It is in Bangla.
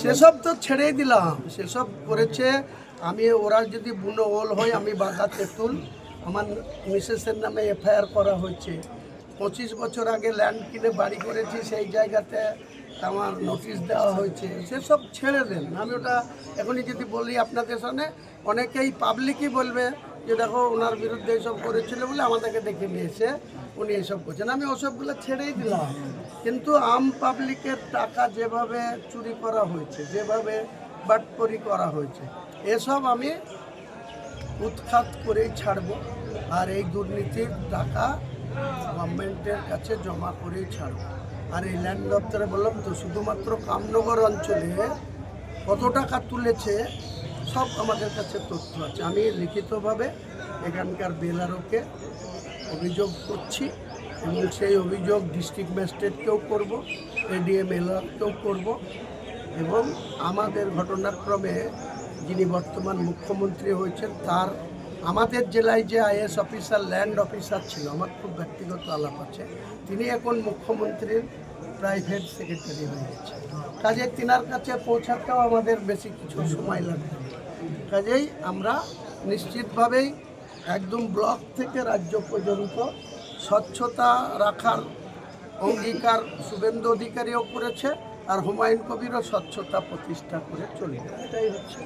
সেসব তো ছেড়েই দিলাম, সেসব করেছে। আমি ওরা যদি বুনো ওল হয়, আমি বাঘা তেঁতুল। আমার মিসেসের নামে এফআইআর করা হয়েছে। 25 বছর আগে ল্যান্ড কিনে বাড়ি করেছি, সেই জায়গাতে আমার নোটিশ দেওয়া হয়েছে। সেসব ছেড়ে দেন। আমি ওটা এখনই যদি বলি আপনাদের সামনে, অনেকেই পাবলিকই বলবে যে দেখো ওনার বিরুদ্ধে এইসব করেছিল বলে আমাদেরকে দেখে নিয়েছে উনি এইসব করছেন। আমি ওসবগুলো ছেড়েই দিলাম। কিন্তু আম পাবলিকের টাকা যেভাবে চুরি করা হয়েছে, যেভাবে বাটপরি করা হয়েছে, এসব আমি উৎখাত করেই ছাড়ব। আর এই দুর্নীতির টাকা গভর্নমেন্টের কাছে জমা করেই ছাড়ব। আর এই ল্যান্ড দপ্তরে বললাম তো, শুধুমাত্র কামনগর অঞ্চলে কত টাকা তুলেছে সব আমাদের কাছে তথ্য আছে। আমি লিখিতভাবে এখানকার বেলারোকে অভিযোগ করছি এবং সেই অভিযোগ ডিস্ট্রিক্ট ম্যাজিস্ট্রেটকেও করব, এডিএম এলআরকেও করব। এবং আমাদের ঘটনাক্রমে যিনি বর্তমান মুখ্যমন্ত্রী হয়েছেন, তার আমাদের জেলায় যে আইএস অফিসার, ল্যান্ড অফিসার ছিল, আমার খুব ব্যক্তিগত আলাপ আছে, তিনি এখন মুখ্যমন্ত্রীর প্রাইভেট সেক্রেটারি হয়ে গেছে। কাজে তিনার কাছে পৌঁছাতেও আমাদের বেশি কিছু সময় লাগবে। কাজেই আমরা নিশ্চিতভাবেই একদম ব্লক থেকে রাজ্য পর্যন্ত স্বচ্ছতা রাখার অঙ্গীকার শুভেন্দু অধিকারীও করেছে, আর হুমায়ুন কবিরও স্বচ্ছতা প্রতিষ্ঠা করে চলবে। এটাই হচ্ছে।